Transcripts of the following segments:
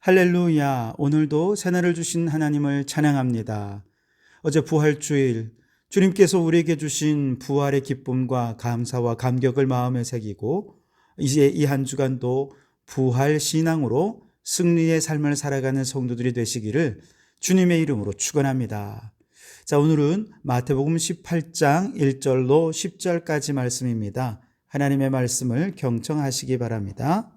할렐루야. 오늘도 새날을 주신 하나님을 찬양합니다. 어제 부활주일, 주님께서 우리에게 주신 부활의 기쁨과 감사와 감격을 마음에 새기고 이제 이 한 주간도 부활 신앙으로 승리의 삶을 살아가는 성도들이 되시기를 주님의 이름으로 축원합니다. 자, 오늘은 마태복음 18장 1절로 10절까지 말씀입니다. 하나님의 말씀을 경청하시기 바랍니다.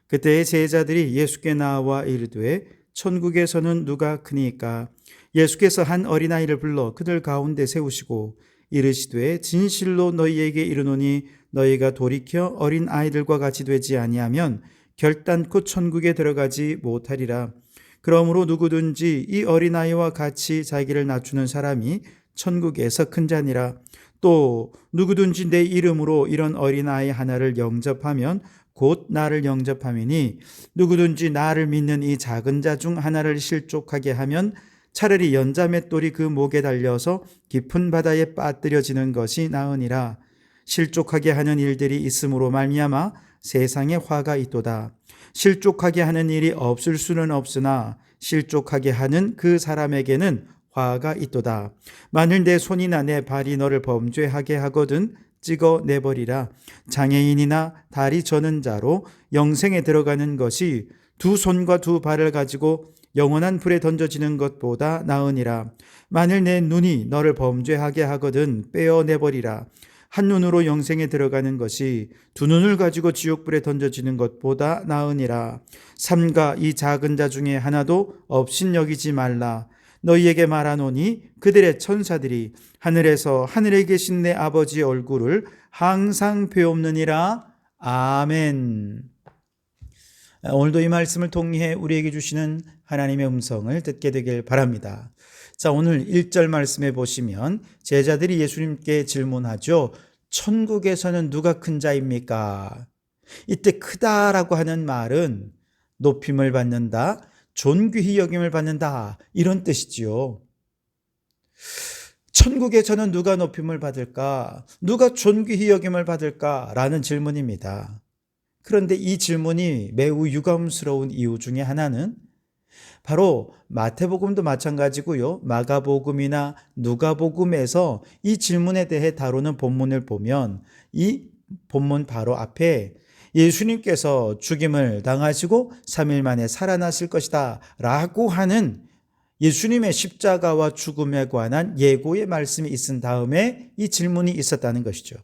그때 제자들이 예수께 나와 이르되 천국에서는 누가 크니까? 예수께서 한 어린아이를 불러 그들 가운데 세우시고 이르시되 진실로 너희에게 이르노니 너희가 돌이켜 어린아이들과 같이 되지 아니하면 결단코 천국에 들어가지 못하리라. 그러므로 누구든지 이 어린아이와 같이 자기를 낮추는 사람이 천국에서 큰 자니라. 또 누구든지 내 이름으로 이런 어린아이 하나를 영접하면 곧 나를 영접함이니 누구든지 나를 믿는 이 작은 자 중 하나를 실족하게 하면 차라리 연자맷돌이 그 목에 달려서 깊은 바다에 빠뜨려지는 것이 나으니라. 실족하게 하는 일들이 있음으로 말미암아 세상에 화가 있도다. 실족하게 하는 일이 없을 수는 없으나 실족하게 하는 그 사람에게는 화가 있도다. 만일 내 손이나 내 발이 너를 범죄하게 하거든 찍어 내버리라. 장애인이나 다리 저는 자로 영생에 들어가는 것이 두 손과 두 발을 가지고 영원한 불에 던져지는 것보다 나으니라. 만일 내 눈이 너를 범죄하게 하거든 빼어내버리라. 한 눈으로 영생에 들어가는 것이 두 눈을 가지고 지옥불에 던져지는 것보다 나으니라. 삼가 이 작은 자 중에 하나도 없인 여기지 말라. 너희에게 말하노니 그들의 천사들이 하늘에서 하늘에 계신 내 아버지의 얼굴을 항상 배옵느니라. 아멘. 오늘도 이 말씀을 통해 우리에게 주시는 하나님의 음성을 듣게 되길 바랍니다. 자, 오늘 1절 말씀에 보시면 제자들이 예수님께 질문하죠. 천국에서는 누가 큰 자입니까? 이때 크다라고 하는 말은 높임을 받는다, 존귀히 여김을 받는다, 이런 뜻이지요. 천국에서는 누가 높임을 받을까? 누가 존귀히 여김을 받을까? 라는 질문입니다. 그런데 이 질문이 매우 유감스러운 이유 중에 하나는 바로 마태복음도 마찬가지고요. 마가복음이나 누가복음에서 이 질문에 대해 다루는 본문을 보면 이 본문 바로 앞에 예수님께서 죽임을 당하시고 3일 만에 살아나실 것이다 라고 하는 예수님의 십자가와 죽음에 관한 예고의 말씀이 있은 다음에 이 질문이 있었다는 것이죠.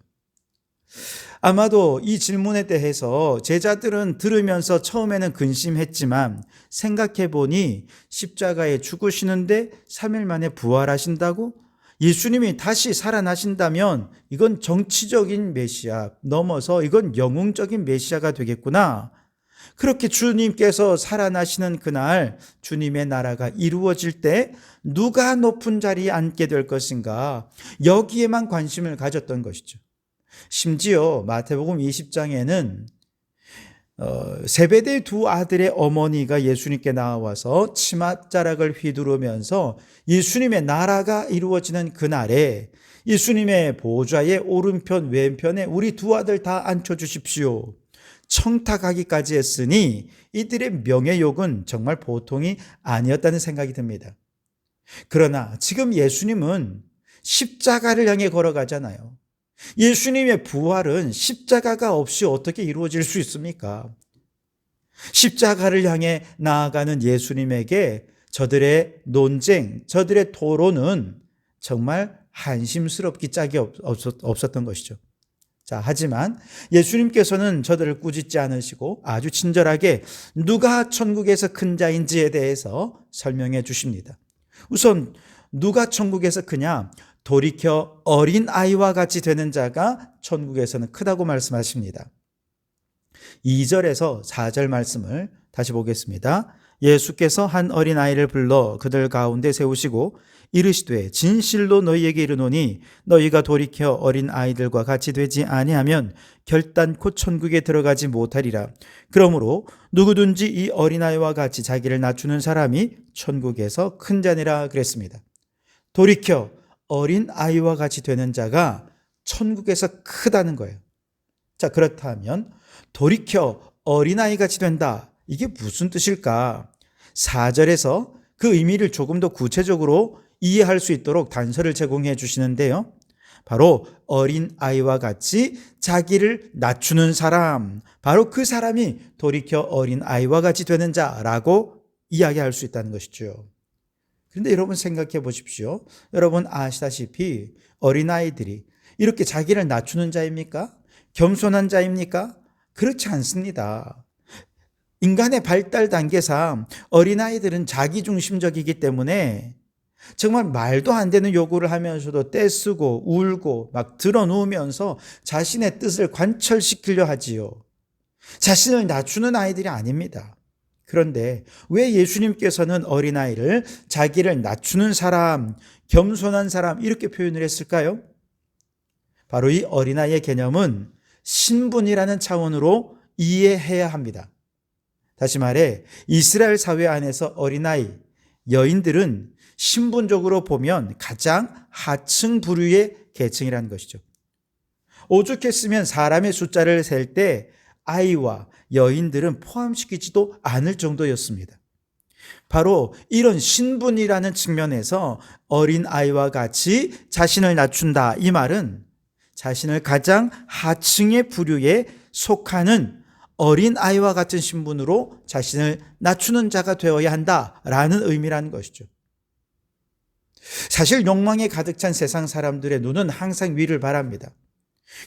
아마도 이 질문에 대해서 제자들은 들으면서 처음에는 근심했지만 생각해보니 십자가에 죽으시는데 3일 만에 부활하신다고? 예수님이 다시 살아나신다면 이건 정치적인 메시아 넘어서 이건 영웅적인 메시아가 되겠구나. 그렇게 주님께서 살아나시는 그날 주님의 나라가 이루어질 때 누가 높은 자리에 앉게 될 것인가, 여기에만 관심을 가졌던 것이죠. 심지어 마태복음 20장에는 세베대의 두 아들의 어머니가 예수님께 나와서 치맛자락을 휘두르면서 예수님의 나라가 이루어지는 그날에 예수님의 보좌의 오른편 왼편에 우리 두 아들 다 앉혀주십시오 청탁하기까지 했으니 이들의 명예욕은 정말 보통이 아니었다는 생각이 듭니다. 그러나 지금 예수님은 십자가를 향해 걸어가잖아요. 예수님의 부활은 십자가가 없이 어떻게 이루어질 수 있습니까? 십자가를 향해 나아가는 예수님에게 저들의 논쟁, 저들의 토론은 정말 한심스럽기 짝이 없었던 것이죠. 자, 하지만 예수님께서는 저들을 꾸짖지 않으시고 아주 친절하게 누가 천국에서 큰 자인지에 대해서 설명해 주십니다. 우선 누가 천국에서 크냐? 돌이켜 어린아이와 같이 되는 자가 천국에서는 크다고 말씀하십니다. 2절에서 4절 말씀을 다시 보겠습니다. 예수께서 한 어린아이를 불러 그들 가운데 세우시고 이르시되 진실로 너희에게 이르노니 너희가 돌이켜 어린아이들과 같이 되지 아니하면 결단코 천국에 들어가지 못하리라. 그러므로 누구든지 이 어린아이와 같이 자기를 낮추는 사람이 천국에서 큰 자니라 그랬습니다. 돌이켜 어린아이와 같이 되는 자가 천국에서 크다는 거예요. 자, 그렇다면 돌이켜 어린아이 같이 된다. 이게 무슨 뜻일까? 4절에서 그 의미를 조금 더 구체적으로 이해할 수 있도록 단서를 제공해 주시는데요. 바로 어린 아이와 같이 자기를 낮추는 사람, 바로 그 사람이 돌이켜 어린 아이와 같이 되는 자라고 이야기할 수 있다는 것이죠. 그런데 여러분 생각해 보십시오. 여러분 아시다시피 어린아이들이 이렇게 자기를 낮추는 자입니까? 겸손한 자입니까? 그렇지 않습니다. 인간의 발달 단계상 어린아이들은 자기중심적이기 때문에 정말 말도 안 되는 요구를 하면서도 떼쓰고 울고 막 드러누우면서 자신의 뜻을 관철시키려 하지요. 자신을 낮추는 아이들이 아닙니다. 그런데 왜 예수님께서는 어린아이를 자기를 낮추는 사람, 겸손한 사람 이렇게 표현을 했을까요? 바로 이 어린아이의 개념은 신분이라는 차원으로 이해해야 합니다. 다시 말해 이스라엘 사회 안에서 어린아이, 여인들은 신분적으로 보면 가장 하층 부류의 계층이라는 것이죠. 오죽했으면 사람의 숫자를 셀 때 아이와 여인들은 포함시키지도 않을 정도였습니다. 바로 이런 신분이라는 측면에서 어린아이와 같이 자신을 낮춘다. 이 말은 자신을 가장 하층의 부류에 속하는 어린아이와 같은 신분으로 자신을 낮추는 자가 되어야 한다라는 의미라는 것이죠. 사실 욕망에 가득 찬 세상 사람들의 눈은 항상 위를 바랍니다.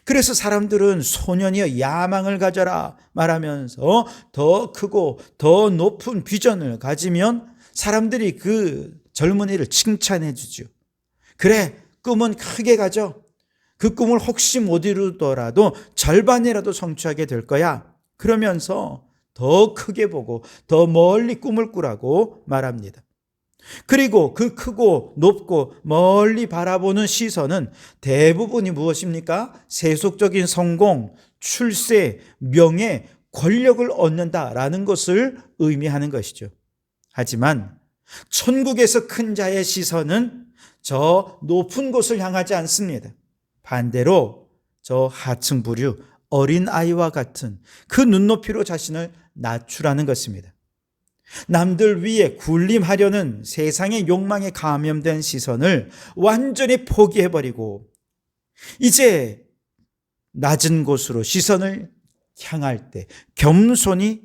그래서 사람들은 소년이여 야망을 가져라 말하면서 더 크고 더 높은 비전을 가지면 사람들이 그 젊은이를 칭찬해 주죠. 그래, 꿈은 크게 가져. 그 꿈을 혹시 못 이루더라도 절반이라도 성취하게 될 거야. 그러면서 더 크게 보고 더 멀리 꿈을 꾸라고 말합니다. 그리고 그 크고 높고 멀리 바라보는 시선은 대부분이 무엇입니까? 세속적인 성공, 출세, 명예, 권력을 얻는다라는 것을 의미하는 것이죠. 하지만 천국에서 큰 자의 시선은 저 높은 곳을 향하지 않습니다. 반대로 저 하층 부류, 어린아이와 같은 그 눈높이로 자신을 낮추라는 것입니다. 남들 위에 군림하려는 세상의 욕망에 감염된 시선을 완전히 포기해버리고 이제 낮은 곳으로 시선을 향할 때 겸손히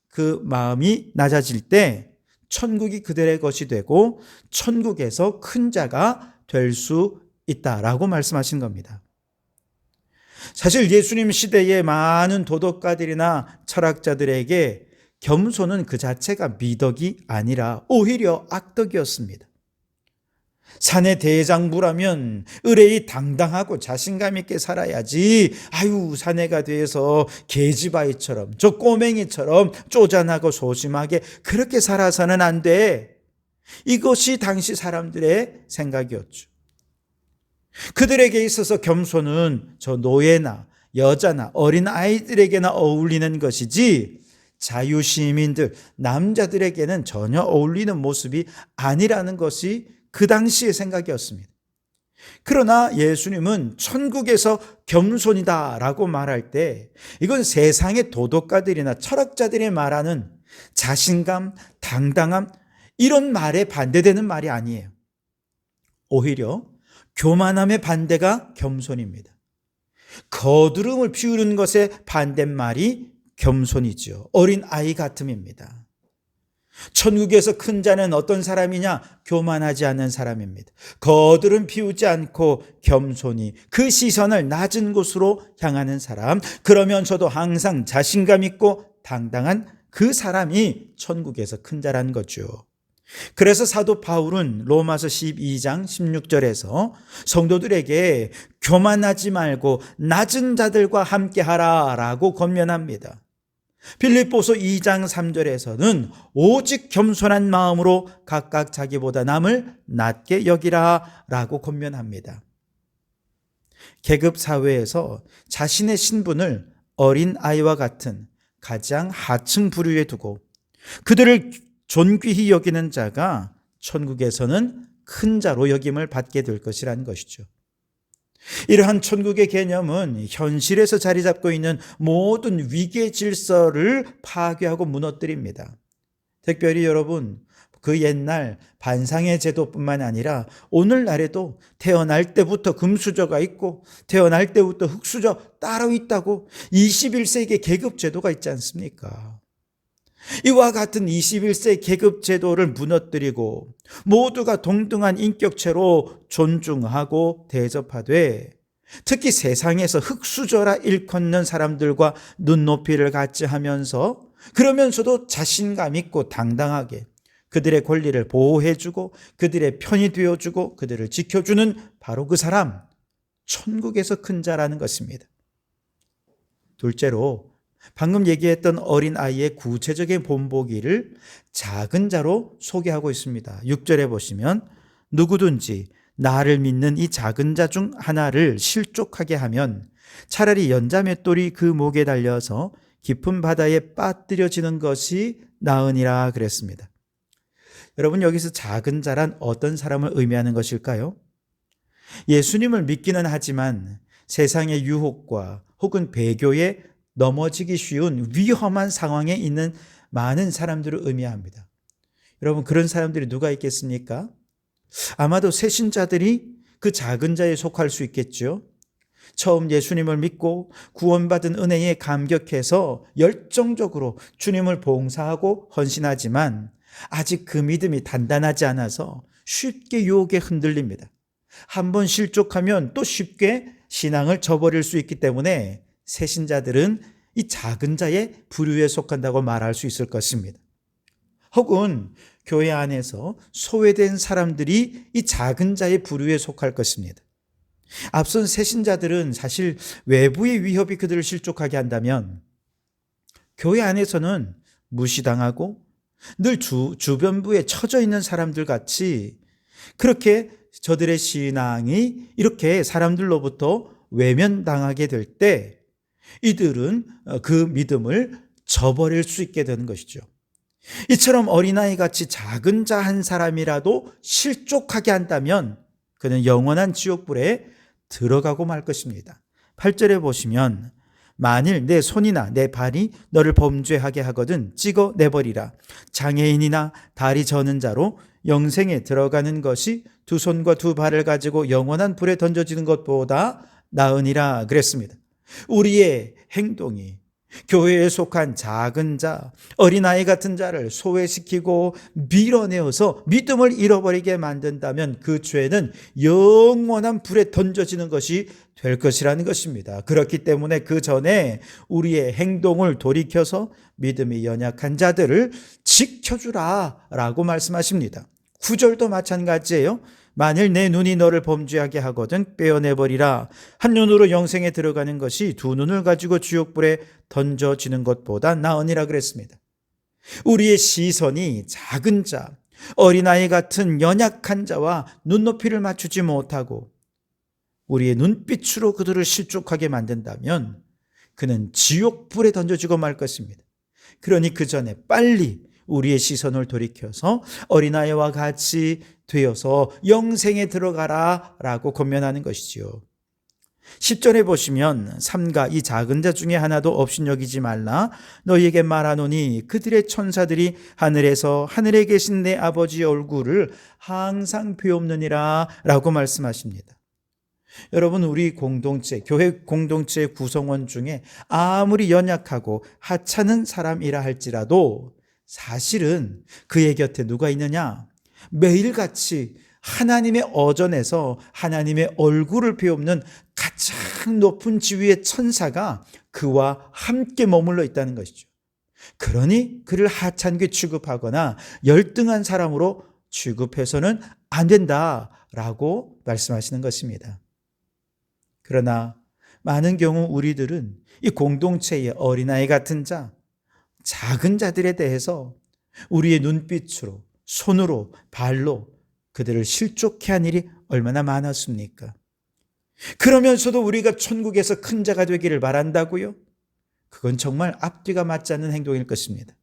그 마음이 낮아질 때 천국이 그들의 것이 되고 천국에서 큰 자가 될 수 있다라고 말씀하신 겁니다. 사실 예수님 시대의 많은 도덕가들이나 철학자들에게 겸손은 그 자체가 미덕이 아니라 오히려 악덕이었습니다. 사내 대장부라면 의뢰이 당당하고 자신감 있게 살아야지. 아유, 사내가 돼서 계집아이처럼 저 꼬맹이처럼 쪼잔하고 소심하게 그렇게 살아서는 안 돼. 이것이 당시 사람들의 생각이었죠. 그들에게 있어서 겸손은 저 노예나 여자나 어린 아이들에게나 어울리는 것이지 자유시민들, 남자들에게는 전혀 어울리는 모습이 아니라는 것이 그 당시의 생각이었습니다. 그러나 예수님은 천국에서 겸손이다라고 말할 때 이건 세상의 도덕가들이나 철학자들이 말하는 자신감, 당당함 이런 말에 반대되는 말이 아니에요. 오히려 교만함의 반대가 겸손입니다. 거두름을 피우는 것의 반대말이 겸손이죠. 어린 아이 같음입니다. 천국에서 큰 자는 어떤 사람이냐? 교만하지 않는 사람입니다. 거두름 피우지 않고 겸손히 그 시선을 낮은 곳으로 향하는 사람, 그러면서도 항상 자신감 있고 당당한 그 사람이 천국에서 큰 자라는 거죠. 그래서 사도 바울은 로마서 12장 16절에서 성도들에게 교만하지 말고 낮은 자들과 함께하라 라고 권면합니다. 빌립보서 2장 3절에서는 오직 겸손한 마음으로 각각 자기보다 남을 낮게 여기라 라고 권면합니다. 계급 사회에서 자신의 신분을 어린 아이와 같은 가장 하층 부류에 두고 그들을 존귀히 여기는 자가 천국에서는 큰 자로 여김을 받게 될 것이라는 것이죠. 이러한 천국의 개념은 현실에서 자리 잡고 있는 모든 위계 질서를 파괴하고 무너뜨립니다. 특별히 여러분, 그 옛날 반상의 제도뿐만 아니라 오늘날에도 태어날 때부터 금수저가 있고 태어날 때부터 흙수저 따로 있다고 21세기 계급 제도가 있지 않습니까? 이와 같은 21세 계급 제도를 무너뜨리고 모두가 동등한 인격체로 존중하고 대접하되 특히 세상에서 흙수저라 일컫는 사람들과 눈높이를 같이 하면서 그러면서도 자신감 있고 당당하게 그들의 권리를 보호해주고 그들의 편이 되어주고 그들을 지켜주는 바로 그 사람, 천국에서 큰 자라는 것입니다. 둘째로 방금 얘기했던 어린아이의 구체적인 본보기를 작은 자로 소개하고 있습니다. 6절에 보시면 누구든지 나를 믿는 이 작은 자 중 하나를 실족하게 하면 차라리 연자맷돌이 그 목에 달려서 깊은 바다에 빠뜨려지는 것이 나으니라 그랬습니다. 여러분, 여기서 작은 자란 어떤 사람을 의미하는 것일까요? 예수님을 믿기는 하지만 세상의 유혹과 혹은 배교에 넘어지기 쉬운 위험한 상황에 있는 많은 사람들을 의미합니다. 여러분, 그런 사람들이 누가 있겠습니까? 아마도 새신자들이 그 작은 자에 속할 수 있겠죠. 처음 예수님을 믿고 구원받은 은혜에 감격해서 열정적으로 주님을 봉사하고 헌신하지만 아직 그 믿음이 단단하지 않아서 쉽게 유혹에 흔들립니다. 한번 실족하면 또 쉽게 신앙을 저버릴 수 있기 때문에 새신자들은 이 작은 자의 부류에 속한다고 말할 수 있을 것입니다. 혹은 교회 안에서 소외된 사람들이 이 작은 자의 부류에 속할 것입니다. 앞선 새신자들은 사실 외부의 위협이 그들을 실족하게 한다면 교회 안에서는 무시당하고 늘 주변부에 처져 있는 사람들 같이 그렇게 저들의 신앙이 이렇게 사람들로부터 외면당하게 될 때 이들은 그 믿음을 저버릴 수 있게 되는 것이죠. 이처럼 어린아이 같이 작은 자 한 사람이라도 실족하게 한다면 그는 영원한 지옥불에 들어가고 말 것입니다. 8절에 보시면 만일 내 손이나 내 발이 너를 범죄하게 하거든 찍어내버리라. 장애인이나 다리 저는 자로 영생에 들어가는 것이 두 손과 두 발을 가지고 영원한 불에 던져지는 것보다 나으니라 그랬습니다. 우리의 행동이 교회에 속한 작은 자, 어린아이 같은 자를 소외시키고 밀어내어서 믿음을 잃어버리게 만든다면 그 죄는 영원한 불에 던져지는 것이 될 것이라는 것입니다. 그렇기 때문에 그 전에 우리의 행동을 돌이켜서 믿음이 연약한 자들을 지켜주라 라고 말씀하십니다. 9절도 마찬가지예요. 만일 내 눈이 너를 범죄하게 하거든 빼어내버리라. 한 눈으로 영생에 들어가는 것이 두 눈을 가지고 지옥불에 던져지는 것보다 나으니라 그랬습니다. 우리의 시선이 작은 자, 어린아이 같은 연약한 자와 눈높이를 맞추지 못하고 우리의 눈빛으로 그들을 실족하게 만든다면 그는 지옥불에 던져지고 말 것입니다. 그러니 그 전에 빨리 우리의 시선을 돌이켜서 어린아이와 같이 되어서 영생에 들어가라 라고 권면하는 것이지요. 10절에 보시면 삼가 이 작은 자 중에 하나도 업신여기지 말라. 너희에게 말하노니 그들의 천사들이 하늘에서 하늘에 계신 내 아버지의 얼굴을 항상 비옵느니라 라고 말씀하십니다. 여러분, 우리 공동체, 교회 공동체의 구성원 중에 아무리 연약하고 하찮은 사람이라 할지라도 사실은 그의 곁에 누가 있느냐? 매일같이 하나님의 어전에서 하나님의 얼굴을 비옵는 가장 높은 지위의 천사가 그와 함께 머물러 있다는 것이죠. 그러니 그를 하찮게 취급하거나 열등한 사람으로 취급해서는 안 된다라고 말씀하시는 것입니다. 그러나 많은 경우 우리들은 이 공동체의 어린아이 같은 자, 작은 자들에 대해서 우리의 눈빛으로, 손으로, 발로 그들을 실족해 한 일이 얼마나 많았습니까? 그러면서도 우리가 천국에서 큰 자가 되기를 바란다고요? 그건 정말 앞뒤가 맞지 않는 행동일 것입니다.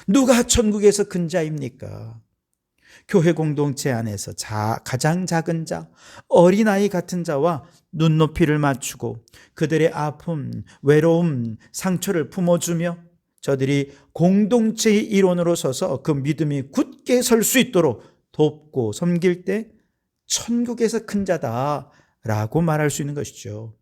누가 천국에서 큰 자입니까? 교회 공동체 안에서 가장 작은 자, 어린아이 같은 자와 눈높이를 맞추고 그들의 아픔, 외로움, 상처를 품어주며 저들이 공동체의 일원으로 서서 그 믿음이 굳게 설 수 있도록 돕고 섬길 때 천국에서 큰 자다라고 말할 수 있는 것이죠.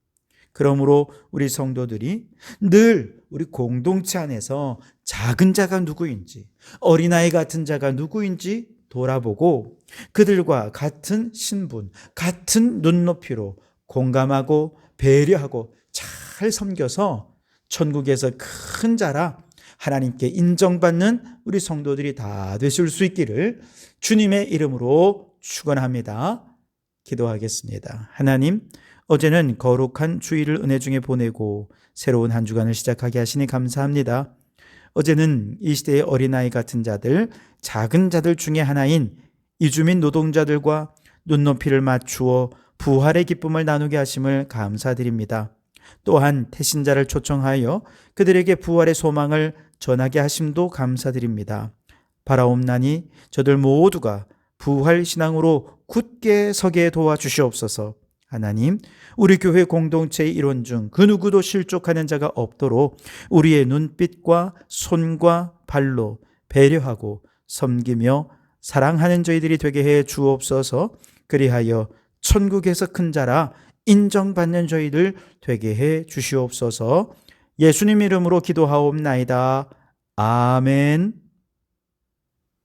그러므로 우리 성도들이 늘 우리 공동체 안에서 작은 자가 누구인지, 어린아이 같은 자가 누구인지 돌아보고 그들과 같은 신분, 같은 눈높이로 공감하고 배려하고 잘 섬겨서 천국에서 큰 자라 하나님께 인정받는 우리 성도들이 다 되실 수 있기를 주님의 이름으로 축원합니다. 기도하겠습니다. 하나님, 어제는 거룩한 주일을 은혜 중에 보내고 새로운 한 주간을 시작하게 하시니 감사합니다. 어제는 이 시대의 어린아이 같은 자들, 작은 자들 중에 하나인 이주민 노동자들과 눈높이를 맞추어 부활의 기쁨을 나누게 하심을 감사드립니다. 또한 태신자를 초청하여 그들에게 부활의 소망을 전하게 하심도 감사드립니다. 바라옵나니 저들 모두가 부활 신앙으로 굳게 서게 도와주시옵소서. 하나님, 우리 교회 공동체의 일원 중 그 누구도 실족하는 자가 없도록 우리의 눈빛과 손과 발로 배려하고 섬기며 사랑하는 저희들이 되게 해 주옵소서. 그리하여 천국에서 큰 자라 인정받는 저희들 되게 해 주시옵소서. 예수님 이름으로 기도하옵나이다. 아멘.